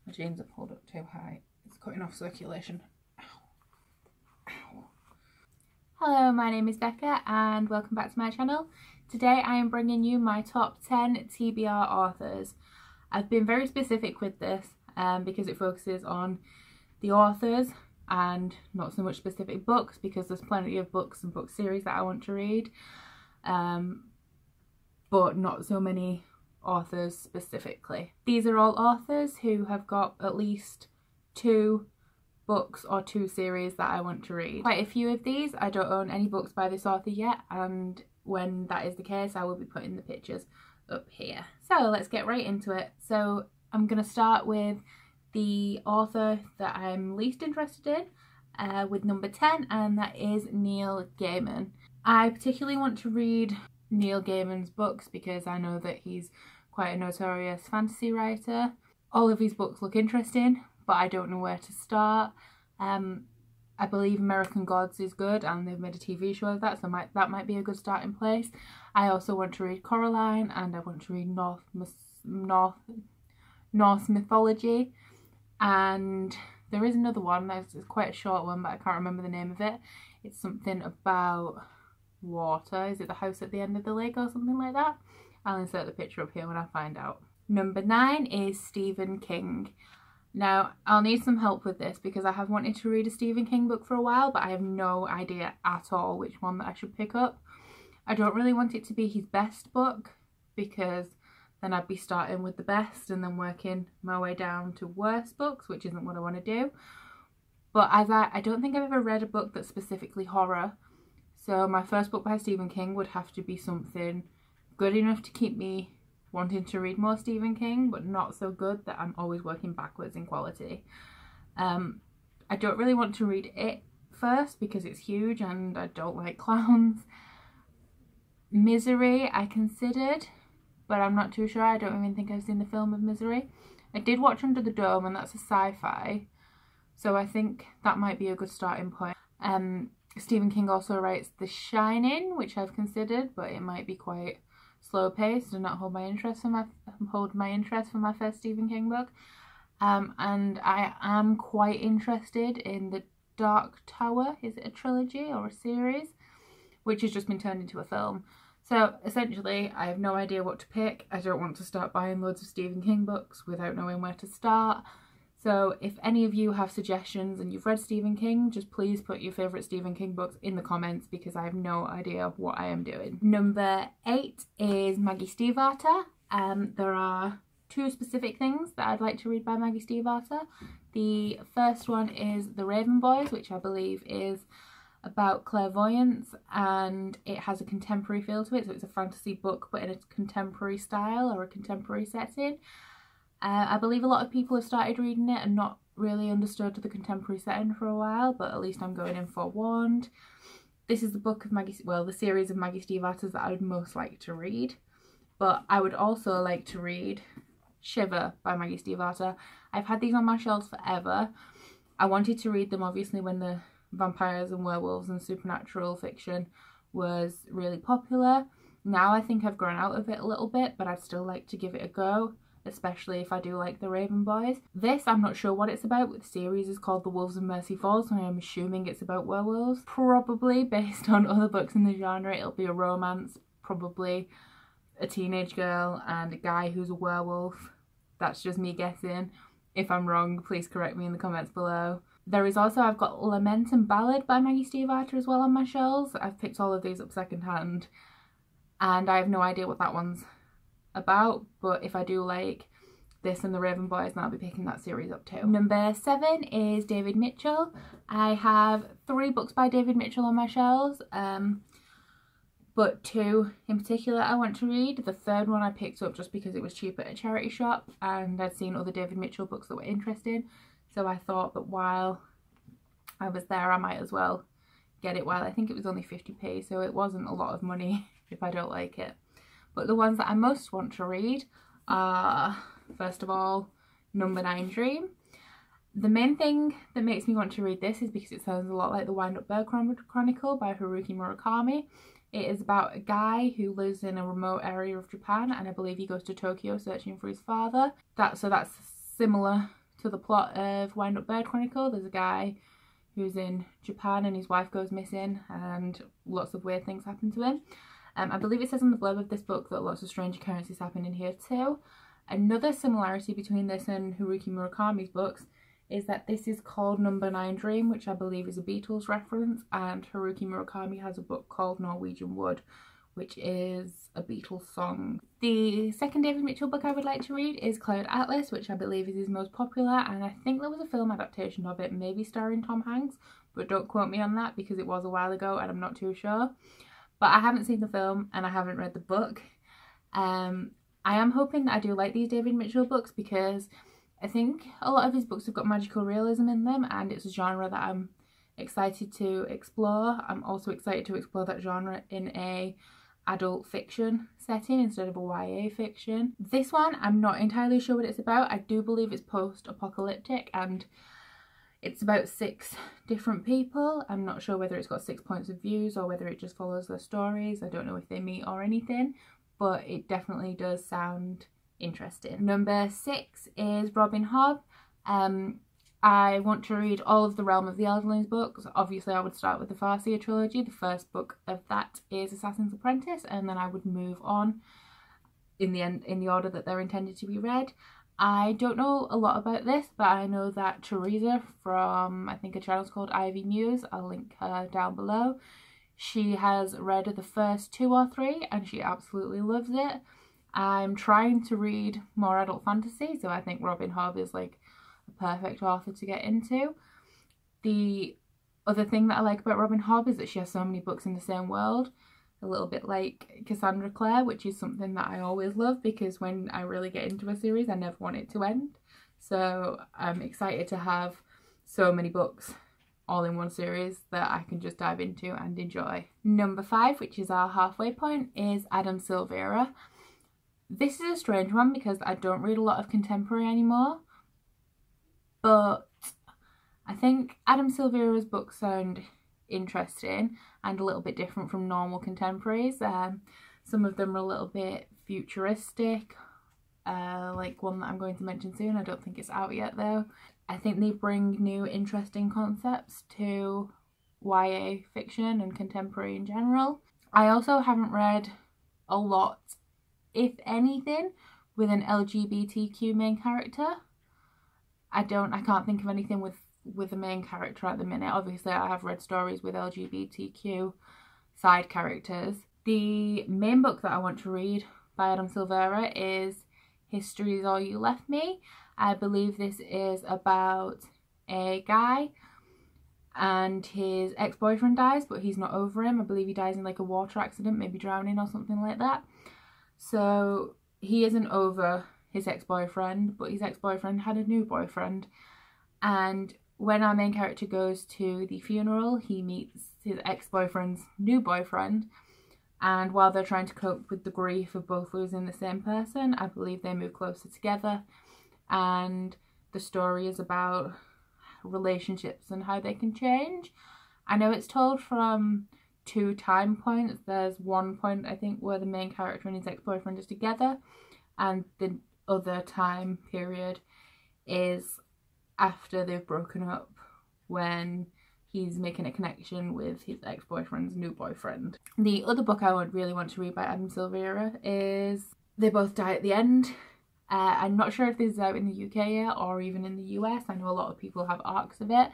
My jeans are pulled up too high. It's cutting off circulation. Ow. Ow. Hello, my name is Becca and welcome back to my channel. Today I am bringing you my top 10 TBR authors. I've been very specific with this because it focuses on the authors and not so much specific books, because there's plenty of books and book series that I want to read, but not so many authors specifically. These are all authors who have got at least 2 books or 2 series that I want to read. Quite a few of these I don't own any books by this author yet, and when that is the case I will be putting the pictures up here. So let's get right into it. So I'm going to start with the author that I'm least interested in, with number 10, and that is Neil Gaiman. I particularly want to read Neil Gaiman's books because I know that he's quite a notorious fantasy writer. All of his books look interesting, but I don't know where to start. I believe American Gods is good and they've made a TV show of that, so that might be a good starting place. I also want to read Coraline, and I want to read Norse mythology, and there is another one that's quite a short one but I can't remember the name of it. It's something about water. Is it The House at the End of the Lake or something like that? I'll insert the picture up here when I find out. Number 9 is Stephen King. Now, I'll need some help with this because I have wanted to read a Stephen King book for a while, but I have no idea at all which one that I should pick up. I don't really want it to be his best book, because then I'd be starting with the best and then working my way down to worst books, which isn't what I want to do. But as I don't think I've ever read a book that's specifically horror, so my first book by Stephen King would have to be something good enough to keep me wanting to read more Stephen King, but not so good that I'm always working backwards in quality. I don't really want to read it first because it's huge and I don't like clowns. Misery I considered, but I'm not too sure. I don't even think I've seen the film of Misery. I did watch Under the Dome, and that's a sci-fi, so I think that might be a good starting point. Stephen King also writes The Shining, which I've considered, but it might be quite slow paced and not hold my interest for my first Stephen King book. And I am quite interested in The Dark Tower. Is it a trilogy or a series? Which has just been turned into a film. So essentially I have no idea what to pick. I don't want to start buying loads of Stephen King books without knowing where to start. So if any of you have suggestions and you've read Stephen King, just please put your favourite Stephen King books in the comments because I have no idea what I am doing. Number 8 is Maggie Stiefvater. There are 2 specific things that I'd like to read by Maggie Stiefvater. The first one is The Raven Boys, which I believe is about clairvoyance, and it has a contemporary feel to it, so it's a fantasy book but in a contemporary style or a contemporary setting. I believe a lot of people have started reading it and not really understood the contemporary setting for a while, but at least I'm going in forewarned. This is the book of the series of Maggie Stiefvater's that I would most like to read, but I would also like to read Shiver by Maggie Stiefvater. I've had these on my shelves forever. I wanted to read them obviously when the vampires and werewolves and supernatural fiction was really popular. Now I think I've grown out of it a little bit, but I'd still like to give it a go, especially if I do like The Raven Boys. This, I'm not sure what it's about. The series is called The Wolves of Mercy Falls, so I'm assuming it's about werewolves. Probably based on other books in the genre, it'll be a romance, probably a teenage girl and a guy who's a werewolf. That's just me guessing. If I'm wrong, please correct me in the comments below. There is also, I've got Lament and Ballad by Maggie Stiefvater as well on my shelves. I've picked all of these up secondhand and I have no idea what that one's about, but if I do like this and The Raven Boys, then I'll be picking that series up too. Number 7 is David Mitchell. I have 3 books by David Mitchell on my shelves, but 2 in particular I want to read. The third one I picked up just because it was cheap at a charity shop and I'd seen other David Mitchell books that were interesting, so I thought that while I was there I might as well get it. While I think it was only 50p, so it wasn't a lot of money if I don't like it. But the ones that I most want to read are, first of all, Number 9 Dream. The main thing that makes me want to read this is because it sounds a lot like The Wind-Up Bird Chronicle by Haruki Murakami. It is about a guy who lives in a remote area of Japan, and I believe he goes to Tokyo searching for his father. So that's similar to the plot of Wind Up Bird Chronicle. There's a guy who's in Japan and his wife goes missing and lots of weird things happen to him. I believe it says in the blurb of this book that lots of strange occurrences happen in here too. Another similarity between this and Haruki Murakami's books is that this is called Number 9 Dream, which I believe is a Beatles reference, and Haruki Murakami has a book called Norwegian Wood, which is a Beatles song. The second David Mitchell book I would like to read is Cloud Atlas, which I believe is his most popular, and I think there was a film adaptation of it, maybe starring Tom Hanks, but don't quote me on that because it was a while ago and I'm not too sure. But I haven't seen the film and I haven't read the book. I am hoping that I do like these David Mitchell books because I think a lot of his books have got magical realism in them, and it's a genre that I'm excited to explore. I'm also excited to explore that genre in a adult fiction setting instead of a YA fiction. This one, I'm not entirely sure what it's about. I do believe it's post-apocalyptic and it's about 6 different people. I'm not sure whether it's got 6 points of views or whether it just follows their stories. I don't know if they meet or anything, but it definitely does sound interesting. Number 6 is Robin Hobb. I want to read all of the Realm of the Elderlings books. Obviously I would start with the Farseer trilogy. The first book of that is Assassin's Apprentice, and then I would move on in the order that they're intended to be read. I don't know a lot about this, but I know that Teresa from, I think her channel's called Ivy Muse, I'll link her down below. She has read the first 2 or 3 and she absolutely loves it. I'm trying to read more adult fantasy, so I think Robin Hobb is like a perfect author to get into. The other thing that I like about Robin Hobb is that she has so many books in the same world, a little bit like Cassandra Clare, which is something that I always love because when I really get into a series I never want it to end. So I'm excited to have so many books all in one series that I can just dive into and enjoy. Number 5, which is our halfway point, is Adam Silvera. This is a strange one because I don't read a lot of contemporary anymore, but I think Adam Silvera's books sound interesting and a little bit different from normal contemporaries. Some of them are a little bit futuristic, like one that I'm going to mention soon. I don't think it's out yet though. I think they bring new interesting concepts to YA fiction and contemporary in general. I also haven't read a lot, if anything, with an LGBTQ main character. I can't think of anything with a main character at the minute. Obviously I have read stories with LGBTQ side characters. The main book that I want to read by Adam Silvera is History Is All You Left Me. I believe this is about a guy and his ex-boyfriend dies, but he's not over him. I believe he dies in like a water accident, maybe drowning or something like that. So he isn't over his ex-boyfriend, but his ex-boyfriend had a new boyfriend, and when our main character goes to the funeral he meets his ex-boyfriend's new boyfriend, and while they're trying to cope with the grief of both losing the same person, I believe they move closer together, and the story is about relationships and how they can change. I know it's told from 2 time points. There's one point I think where the main character and his ex-boyfriend is together, and the other time period is after they've broken up, when he's making a connection with his ex-boyfriend's new boyfriend. The other book I really want to read by Adam Silvera is They Both Die at the End. I'm not sure if this is out in the UK yet or even in the US. I know a lot of people have arcs of it.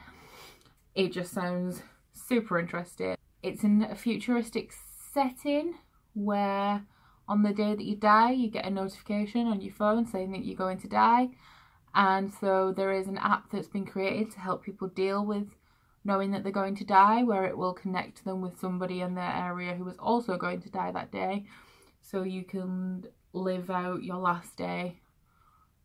It just sounds super interesting. It's in a futuristic setting where on the day that you die you get a notification on your phone saying that you're going to die, and so there is an app that's been created to help people deal with knowing that they're going to die, where it will connect them with somebody in their area who is also going to die that day, so you can live out your last day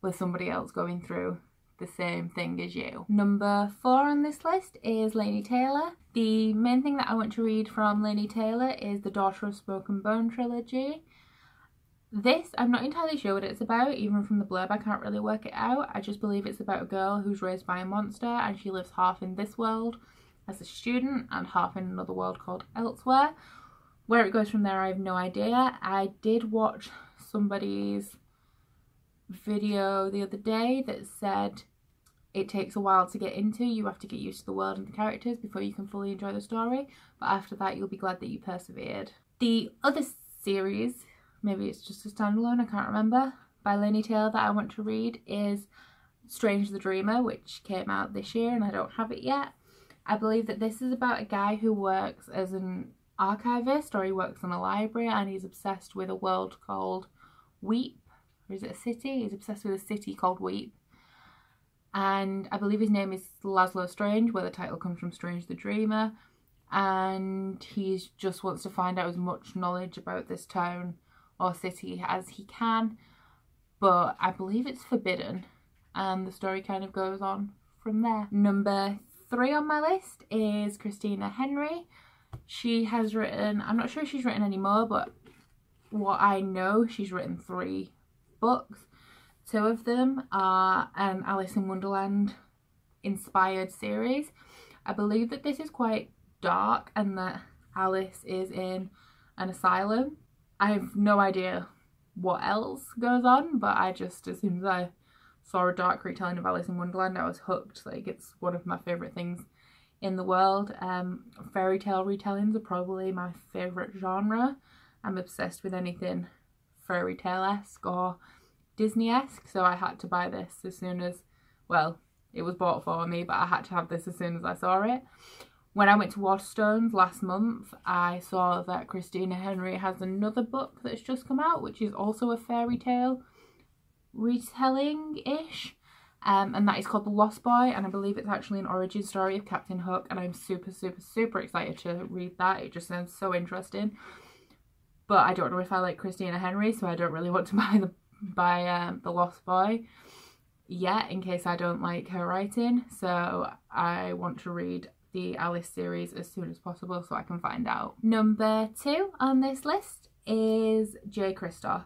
with somebody else going through the same thing as you. Number 4 on this list is Laini Taylor. The main thing that I want to read from Laini Taylor is the Daughter of Smoke and Bone trilogy. This, I'm not entirely sure what it's about. Even from the blurb I can't really work it out. I just believe it's about a girl who's raised by a monster and she lives half in this world as a student and half in another world called Elsewhere. Where it goes from there I have no idea. I did watch somebody's video the other day that said it takes a while to get into. You have to get used to the world and the characters before you can fully enjoy the story, but after that you'll be glad that you persevered. The other series, maybe it's just a standalone, I can't remember, by Laini Taylor that I want to read is Strange the Dreamer, which came out this year and I don't have it yet. I believe that this is about a guy who works as an archivist, or he works in a library, and he's obsessed with a world called Weep, or is it a city? He's obsessed with a city called Weep, and I believe his name is Laszlo Strange, where the title comes from, Strange the Dreamer, and he just wants to find out as much knowledge about this town or city as he can, but I believe it's forbidden, and the story kind of goes on from there. Number 3 on my list is Christina Henry. She has written, I'm not sure if she's written any more, but what I know, she's written 3 books. 2 of them are an Alice in Wonderland inspired series. I believe that this is quite dark and that Alice is in an asylum. I have no idea what else goes on, but I just, as soon as I saw a dark retelling of Alice in Wonderland, I was hooked. Like, it's one of my favourite things in the world. Fairy tale retellings are probably my favourite genre. I'm obsessed with anything fairy tale-esque or Disney-esque, so I had to buy this as soon as, well, it was bought for me, but I had to have this as soon as I saw it. When I went to Waterstones last month, I saw that Christina Henry has another book that's just come out, which is also a fairy tale retelling-ish, and that is called The Lost Boy, and I believe it's actually an origin story of Captain Hook, and I'm super excited to read that. It just sounds so interesting, but I don't know if I like Christina Henry, so I don't really want to buy The Lost Boy yet, in case I don't like her writing. So I want to read the Alice series as soon as possible so I can find out. Number 2 on this list is Kristoff.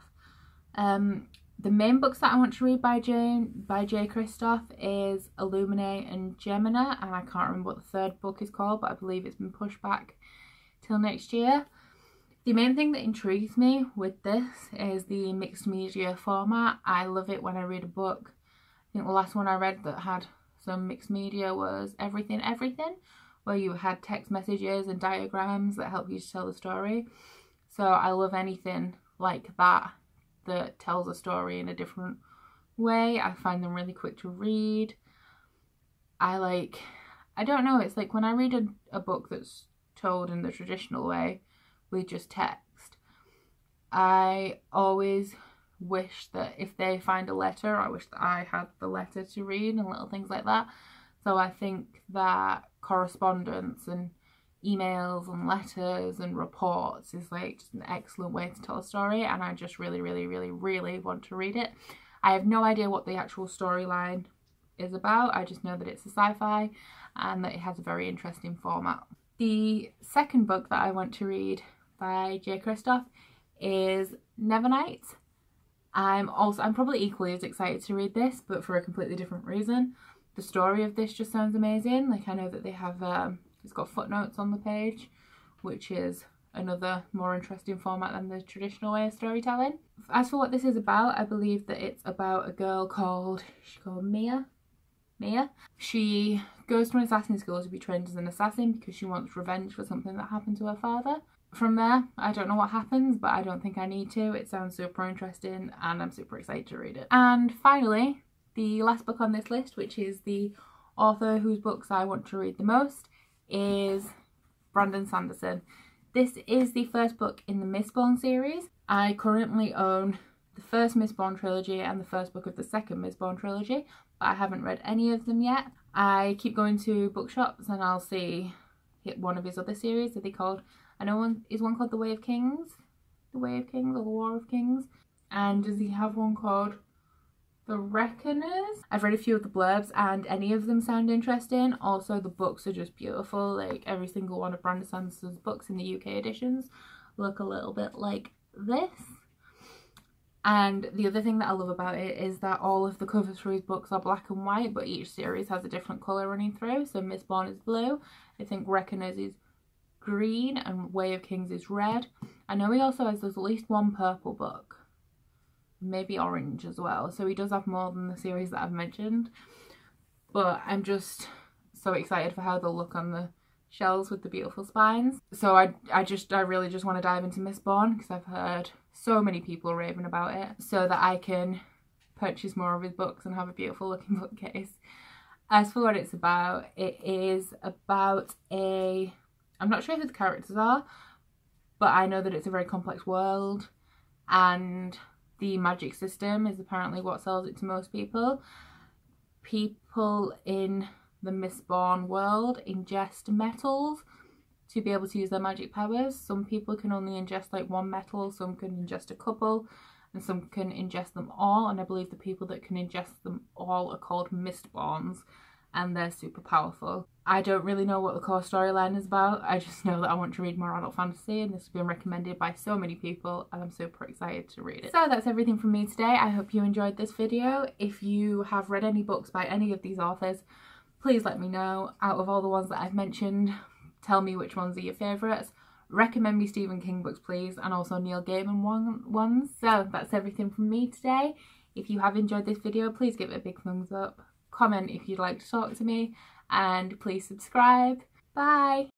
The main books that I want to read by Kristoff is Illuminate and Gemina, and I can't remember what the 3rd book is called, but I believe it's been pushed back till next year. The main thing that intrigues me with this is the mixed media format. I love it when I read a book. I think the last one I read that had some mixed media was Everything, where you had text messages and diagrams that help you to tell the story. So I love anything like that that tells a story in a different way. I find them really quick to read. I don't know, it's like when I read a book that's told in the traditional way with just text, I always wish that if they find a letter, I wish that I had the letter to read and little things like that. So I think that correspondence and emails and letters and reports is like just an excellent way to tell a story, and I just really want to read it. I have no idea what the actual storyline is about. I just know that it's a sci-fi and that it has a very interesting format. The second book that I want to read by Kristoff is Nevernight. I'm probably equally as excited to read this, but for a completely different reason. The story of this just sounds amazing. Like, I know that they have it's got footnotes on the page, which is another more interesting format than the traditional way of storytelling. As for what this is about, I believe that it's about a girl called Mia. She goes to an assassin school to be trained as an assassin because she wants revenge for something that happened to her father. From there, I don't know what happens, but I don't think I need to. It sounds super interesting and I'm super excited to read it. And finally, the last book on this list, which is the author whose books I want to read the most, is Brandon Sanderson. This is the first book in the Mistborn series. I currently own the first Mistborn trilogy and the first book of the second Mistborn trilogy, but I haven't read any of them yet. I keep going to bookshops and I'll see one of his other series. Are they called, I know one is one called The Way of Kings? The Way of Kings or The War of Kings? And does he have one called The Reckoners? I've read a few of the blurbs and any of them sound interesting. Also, the books are just beautiful. Like, every single one of Brandon Sanderson's books in the UK editions look a little bit like this. And the other thing that I love about it is that all of the covers for his books are black and white, but each series has a different colour running through. So Mistborn is blue, I think Reckoners is green, and Way of Kings is red. I know he also has at least one purple book, maybe orange as well, so he does have more than the series that I've mentioned. but I'm just so excited for how they'll look on the shelves with the beautiful spines. So I really just want to dive into Mistborn because I've heard so many people raving about it, so that I can purchase more of his books and have a beautiful looking bookcase. As for what it's about, it is about I'm not sure who the characters are, but I know that it's a very complex world, and the magic system is apparently what sells it to most people. People in the Mistborn world ingest metals to be able to use their magic powers. Some people can only ingest like one metal, some can ingest a couple, and some can ingest them all, and I believe the people that can ingest them all are called Mistborns, and they're super powerful. I don't really know what the core storyline is about. I just know that I want to read more adult fantasy, and this has been recommended by so many people, and I'm super excited to read it. So that's everything from me today. I hope you enjoyed this video. If you have read any books by any of these authors, please let me know. Out of all the ones that I've mentioned, tell me which ones are your favourites. Recommend me Stephen King books, please, and also Neil Gaiman ones. So that's everything from me today. If you have enjoyed this video, please give it a big thumbs up. Comment if you'd like to talk to me, and please subscribe. Bye!